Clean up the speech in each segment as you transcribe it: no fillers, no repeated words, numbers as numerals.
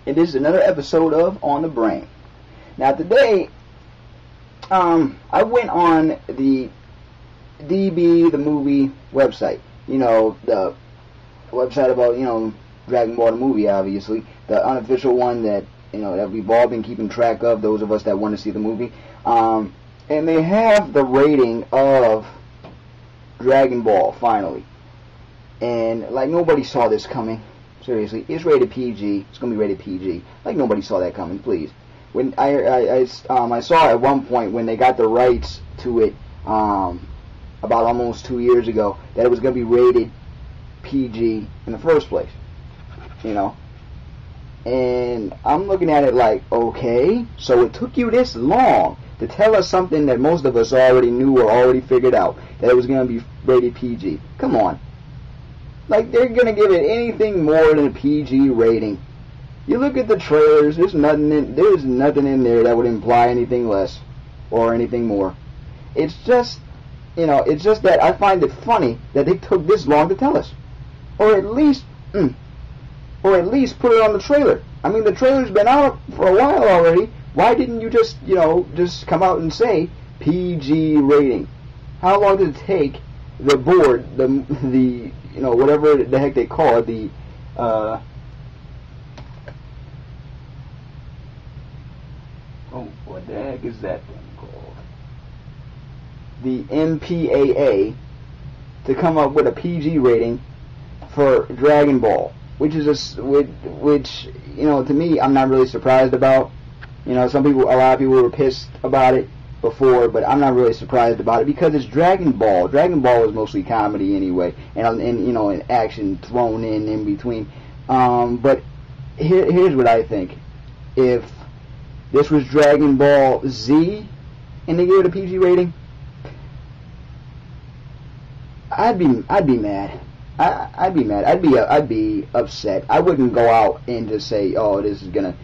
and this is another episode of On the Brain. Now today, I went on the DB, the movie website. You know, the website about, you know, Dragon Ball the movie, obviously. The unofficial one that, you know, that we've all been keeping track of, those of us that want to see the movie. And they have the rating of Dragon Ball, finally. And, like, nobody saw this coming. Seriously, it's rated PG. It's going to be rated PG. Like, nobody saw that coming, please. When I saw at one point when they got the rights to it, about almost 2 years ago, that it was going to be rated PG in the first place. You know? And I'm looking at it like, okay, so it took you this long to tell us something that most of us already knew or already figured out, that it was going to be rated PG. Come on. Like, they're going to give it anything more than a PG rating. You look at the trailers, there's nothing in there that would imply anything less or anything more. It's just, you know, it's just that I find it funny that they took this long to tell us. Or at least put it on the trailer. I mean, the trailer's been out for a while already. Why didn't you just, you know, just come out and say PG rating? How long did it take the board, the you know, whatever the heck they call it, the what the heck is that thing called? The MPAA, to come up with a PG rating for Dragon Ball, which is which, you know, to me, I'm not really surprised about. You know, a lot of people were pissed about it before, but I'm not really surprised about it because it's Dragon Ball. Dragon Ball is mostly comedy anyway, and you know, and action thrown in between. But here's what I think: if this was Dragon Ball Z and they gave it a PG rating, I'd be mad. I'd be mad. I'd be upset. I wouldn't go out and just say, "Oh, this is gonna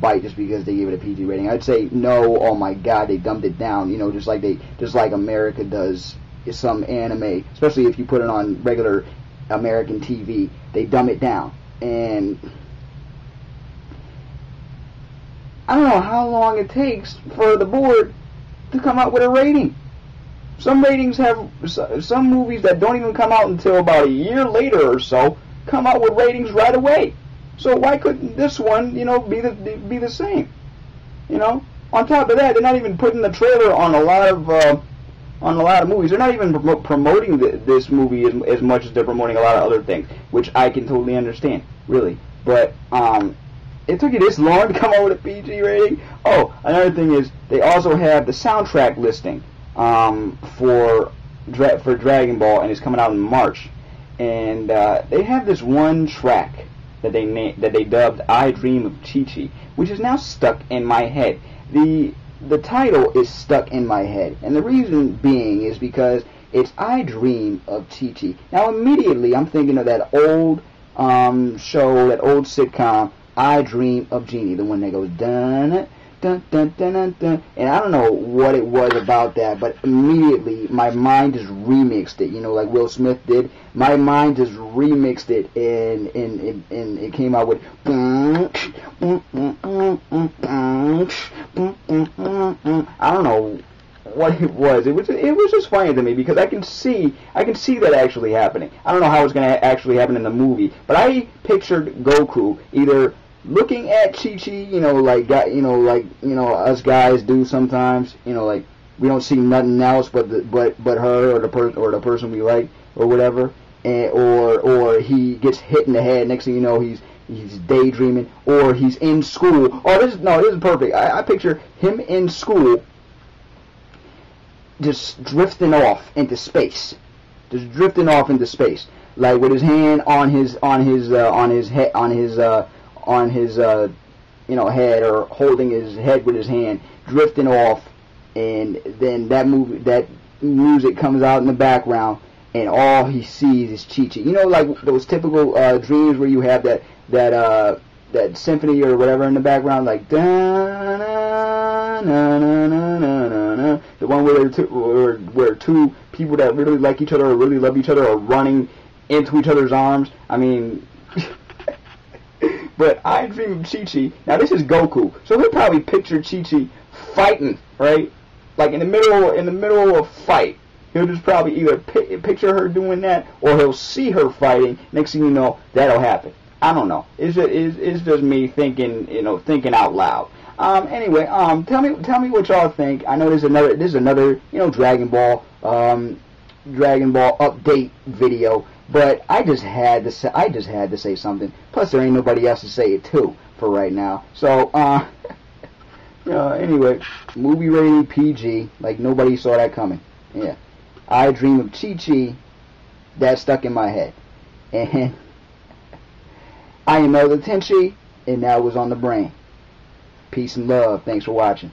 bite just because they gave it a PG rating." I'd say, "No, oh my God, they dumbed it down." You know, just like America does some anime, especially if you put it on regular American TV, they dumb it down. And I don't know how long it takes for the board to come out with a rating. Some ratings have, some movies that don't even come out until about a year later or so come out with ratings right away. So why couldn't this one, you know, be the same? You know, on top of that, they're not even putting the trailer on a lot of movies. They're not even promoting this movie as much as they're promoting a lot of other things, which I can totally understand, really. But it took you this long to come out with a PG rating. Oh, another thing is they also have the soundtrack listing for Dragon Ball, and it's coming out in March. And they have this one track that they dubbed "I Dream of Chi-Chi," which is now stuck in my head. The title is stuck in my head, and the reason being is because it's "I Dream of Chi-Chi." Now immediately I'm thinking of that old show, that old sitcom, "I Dream of Jeannie," the one that goes dun dun dun dun dun dun. And I don't know what it was about that, but immediately my mind just remixed it, you know, like Will Smith did. My mind just remixed it, and it came out with I don't know what it was. It was just funny to me because I can see that actually happening. I don't know how it's going to actually happen in the movie, but I pictured Goku either looking at Chi-Chi, you know, like us guys do sometimes, you know, like we don't see nothing else but her or the person we like or whatever, or he gets hit in the head. Next thing you know, he's daydreaming, or he's in school. Oh, this is perfect. I picture him in school, just drifting off into space, like with his hand on his head, or holding his head with his hand, drifting off, and then that music comes out in the background, and all he sees is Chi-Chi. You know, like those typical dreams where you have that symphony or whatever in the background, like da na na na na na na. The one where two people that really like each other or really love each other are running into each other's arms. I mean, But I dream of Chi-Chi. Now this is Goku, so he'll probably picture Chi-Chi fighting, right? Like in the middle of a fight. He'll just probably either picture her doing that, or he'll see her fighting. Next thing you know, that'll happen. I don't know. It's just me thinking, thinking out loud. Anyway, tell me what y'all think. I know there's another, Dragon Ball update video, but I just had to say something. Plus, there ain't nobody else to say it to for right now. So, anyway, movie rating PG, like nobody saw that coming. Yeah. I dream of Chi-Chi. That stuck in my head. And I am Elder Tenchi, and that was on the brain. Peace and love. Thanks for watching.